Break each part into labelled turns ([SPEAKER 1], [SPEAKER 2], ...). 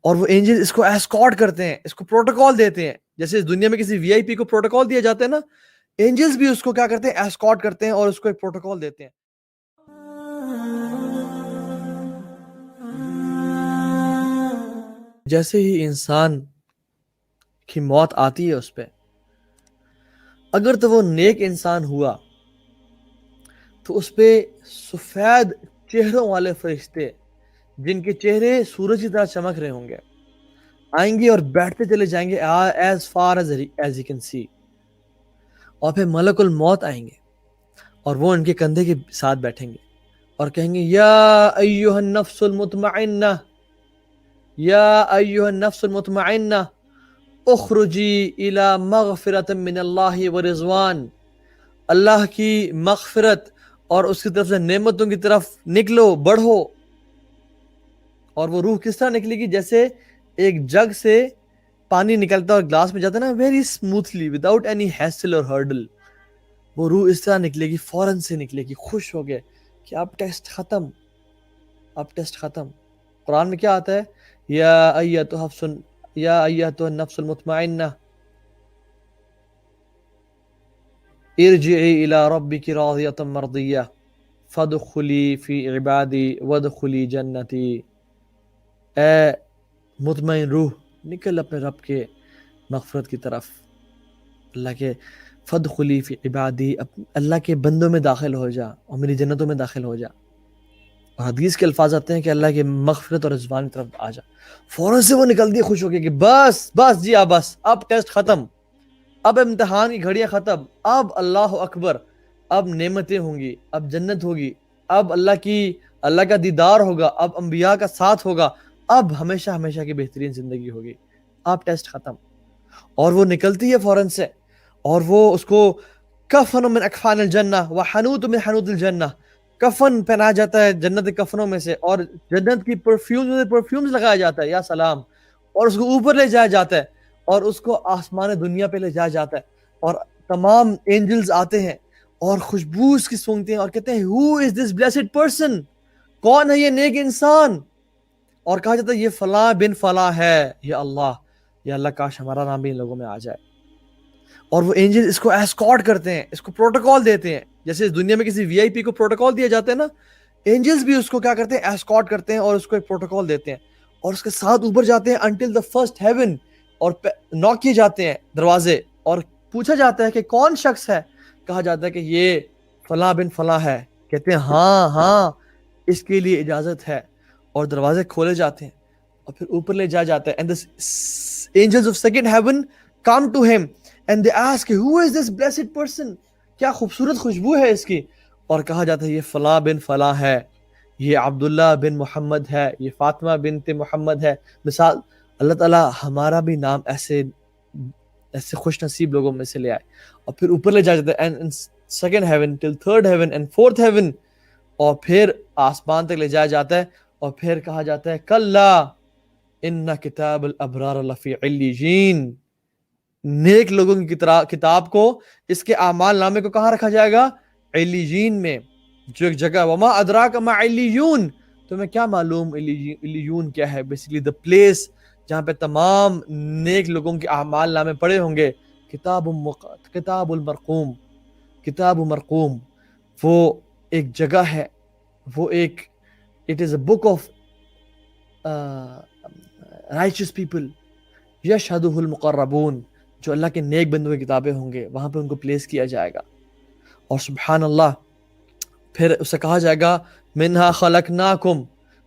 [SPEAKER 1] اور وہ اینجل اس کو ایسکارٹ کرتے ہیں، اس کو پروٹوکال دیتے ہیں، جیسے اس دنیا میں کسی وی آئی پی کو پروٹوکال دیا جاتا ہے نا، اینجلز بھی اس کو کیا کرتے ہیں، ایسکارٹ کرتے ہیں اور اس کو ایک پروٹوکال دیتے ہیں. جیسے ہی انسان کی موت آتی ہے اس پہ، اگر تو وہ نیک انسان ہوا تو اس پہ سفید چہروں والے فرشتے جن کے چہرے سورج کی طرح چمک رہے ہوں گے آئیں گے اور بیٹھتے چلے جائیں گے as far as you can see. اور پھر ملک الموت آئیں گے اور وہ ان کے کندھے کے ساتھ بیٹھیں گے اور کہیں گے یا ایھا النفس المطمئنہ، یا ایھا النفس المطمئنہ اخرجی الی مغفرۃ من اللہ ورضوان، اللہ کی مغفرت اور اس کی طرف سے نعمتوں کی طرف نکلو، بڑھو. اور وہ روح کس طرح نکلے گی؟ جیسے ایک جگ سے پانی نکلتا ہے اور گلاس میں جاتا ہے نا، very smoothly without any hassle اور ہرڈل. وہ روح اس طرح نکلے گی، فوراً سے نکلے گی، خوش ہو گئے کہ اب ٹیسٹ ختم، اب ٹیسٹ ختم. قرآن میں کیا آتا ہے؟ یا ایھا النفس المطمئنہ ارجعی الی ربک راضیۃ مرضیہ فادخلی فی عبادی وادخلی جنتی. اے مطمئن روح، نکل اپنے رب کے مغفرت کی طرف، اللہ کے فادخلی فی عبادی، اللہ کے بندوں میں داخل ہو جا اور میری جنتوں میں داخل ہو جا. اور حدیث کے الفاظ آتے ہیں کہ اللہ کے مغفرت اور رضوان کی طرف آ جا. فوراً سے وہ نکلتی ہے خوش ہو کے کہ بس جی بس اب ٹیسٹ ختم، اب امتحان کی گھڑیاں ختم، اب اللہ اکبر، اب نعمتیں ہوں گی، اب جنت ہوگی، اب اللہ کا دیدار ہوگا، اب انبیاء کا ساتھ ہوگا، اب ہمیشہ ہمیشہ کی بہترین زندگی ہوگی، اب ٹیسٹ ختم. اور وہ نکلتی ہے فوراً سے اور وہ اس کو کفن من اکفان الجنہ وحنوط من حنوط الجنہ، کفن پہنایا جاتا ہے جنت کے کفنوں میں سے اور جنت کی پرفیومز لگایا جاتا ہے، یا سلام. اور اس کو اوپر لے جایا جاتا ہے اور اس کو آسمان دنیا پہ لے جایا جاتا ہے اور تمام اینجلز آتے ہیں اور خوشبو اس کی سونگتے ہیں اور کہتے ہیں who is this blessed person، کون ہے یہ نیک انسان؟ اور کہا جاتا ہے یہ فلاں بن فلاں ہے. یا اللہ کاش ہمارا نام بھی ان لوگوں میں آ جائے. اور وہ اینجل اس کو ایسکارٹ کرتے ہیں، اس کو پروٹوکال دیتے ہیں، جیسے اس دنیا میں کسی وی آئی پی کو پروٹوکال دیا جاتا ہے نا، اینجلز بھی اس کو کیا کرتے ہیں، ایسکارٹ کرتے ہیں اور اس کو ایک پروٹوکال دیتے ہیں اور اس کے ساتھ اوپر جاتے ہیں انٹل دا فرسٹ ہیون. اور نوک کیے جاتے ہیں دروازے اور پوچھا جاتا ہے کہ کون شخص ہے؟ کہا جاتا ہے کہ یہ فلاں بن فلاں ہے. کہتے ہیں ہاں اس کے لیے اجازت ہے، اور دروازے کھولے جاتے ہیں اور پھر اوپر لے جایا جاتا ہے. and the angels of second heaven come to him and they ask who is this blessed person، کیا خوبصورت خوشبو ہے اس کی. اور کہا جاتا ہے یہ فلاں بن فلاں ہے، یہ عبداللہ بن محمد ہے، یہ فاطمہ بنت محمد ہے. مثال، اللہ تعالیٰ ہمارا بھی نام ایسے خوش نصیب لوگوں میں سے لے آئے. اور پھر اوپر لے جایا جاتا ہے and second heaven till third heaven and fourth heaven، اور پھر آسمان تک لے جایا جاتا ہے اور پھر کہا جاتا ہے کلا ان کتاب الابرار لفی علیین، نیک لوگوں کی کتاب کو، اس کے اعمال نامے کو کہاں رکھا جائے گا؟ علیین میں، جو ایک جگہ. وما ادراک ما علیون، تمہیں کیا معلوم علیون کیا ہے؟ بیسیکلی دا پلیس جہاں پہ تمام نیک لوگوں کے اعمال نامے پڑے ہوں گے. کتاب المرقوم، کتاب مرقوم، وہ ایک جگہ ہے، وہ ایک it is a book of righteous people یشہدہ المقربون، جو اللہ کے نیک بندوں کی کتابیں ہوں گے، وہاں پہ ان کو پلیس کیا جائے گا. اور سبحان اللہ، پھر اسے کہا جائے گا منہا خلقناکم،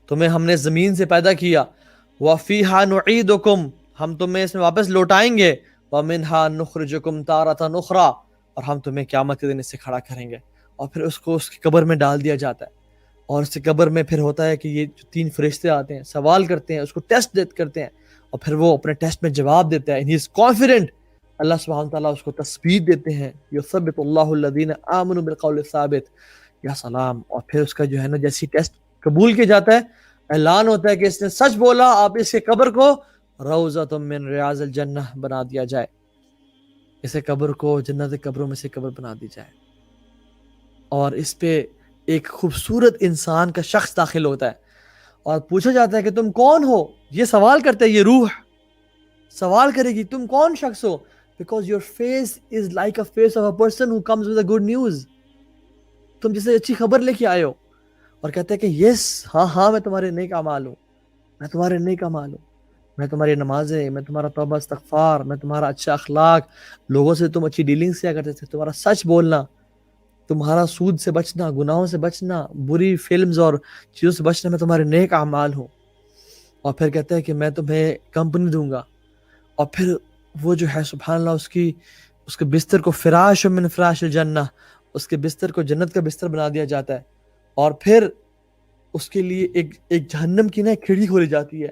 [SPEAKER 1] تمہیں ہم نے زمین سے پیدا کیا، وفیہا نعیدکم، ہم تمہیں اس میں واپس لوٹائیں گے، ومنہا نخرجکم تارۃ اخری، اور ہم تمہیں قیامت کے دن اس سے کھڑا کریں گے. اور پھر اس کو اس کی قبر میں ڈال دیا جاتا ہے اور اس کی قبر میں پھر ہوتا ہے کہ یہ جو 3 فرشتے آتے ہیں، سوال کرتے ہیں، اس کو ٹیسٹ کرتے ہیں اور پھر وہ اپنے ٹیسٹ میں جواب دیتا ہے. ہی از کانفیڈنٹ، اللہ سبحانہ تعالیٰ اس کو تثبیت دیتے ہیں، یثبت اللہ الذین آمنوا بالقول الثابت. یا سلام. اور پھر اس کا جو ہے نا جیسی ٹیسٹ قبول کیا جاتا ہے، اعلان ہوتا ہے کہ اس نے سچ بولا، آپ اس کے قبر کو روضۃ من ریاض الجنہ بنا دیا جائے، اسے قبر کو جنت قبروں میں سے قبر بنا دی جائے. اور اس پہ ایک خوبصورت انسان کا شخص داخل ہوتا ہے اور پوچھا جاتا ہے کہ تم کون ہو، یہ سوال کرتے ہیں، یہ روح سوال کرے گی تم کون شخص ہو، because your face is like a face of a person who comes with a good news. تم جسے اچھی خبر لے کے آئے ہو اور کہتے ہیں کہ یس ہاں میں تمہارے نیک اعمال ہوں، میں تمہارے نیک اعمال ہوں، میں تمہاری نمازیں، میں تمہارا توبہ استغفار، میں تمہارا اچھا اخلاق، لوگوں سے تم اچھی ڈیلنگس کیا کرتے تھے، تمہارا سچ بولنا، تمہارا سود سے بچنا، گناہوں سے بچنا، بری فلمز اور چیزوں سے بچنا، میں تمہارے نیک اعمال ہوں. اور پھر کہتے ہیں کہ میں تمہیں کمپنی دوں گا. اور پھر وہ جو ہے سبحان اللہ اس کے بستر کو فراش من فراش الجنہ، اس کے بستر کو جنت کا بستر بنا دیا جاتا ہے. اور پھر اس کے لیے ایک جہنم کی کھڑکی کھولی جاتی ہے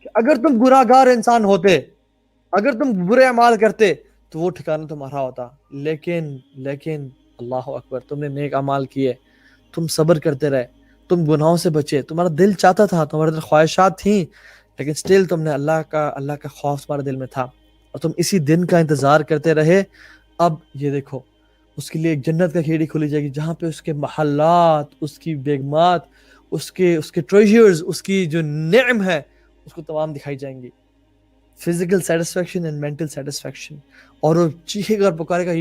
[SPEAKER 1] کہ اگر تم گناہگار انسان ہوتے، اگر تم برے اعمال کرتے تو وہ ٹھکانہ تمہارا ہوتا، لیکن اللہ اکبر، تم نے نیک اعمال کیے، تم صبر کرتے رہے، تم گناہوں سے بچے، تمہارا دل چاہتا تھا، تمہارے دل خواہشات تھیں، لیکن سٹل تم نے اللہ کا خوف تمہارے دل میں تھا اور تم اسی دن کا انتظار کرتے رہے. اب یہ دیکھو اس کے لیے ایک جنت کا کھیڑی کھولی جائے گی جہاں پہ اس کے محلات، اس کی بیگمات، اس کے ٹریجرز، اس کی جو نعم ہے اس کو تمام دکھائی جائیں گی، physical satisfaction and mental satisfaction. اور وہ چیخے گا اور پکارے گا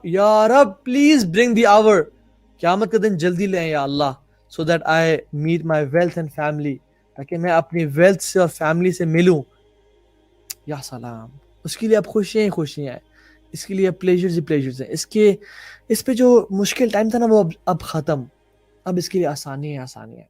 [SPEAKER 1] یا رب پلیز برنگ دی آور، قیامت کا دن جلدی لیں یا اللہ، so that I meet my wealth and family, تاکہ میں اپنی ویلتھ سے اور فیملی سے ملوں. یا سلام، اس کے لیے اب خوشیاں ہیں، اس کے لیے اب پلیجرز ہیں، اس پہ جو مشکل ٹائم تھا نا وہ اب ختم، اب اس کے لیے آسانی ہے.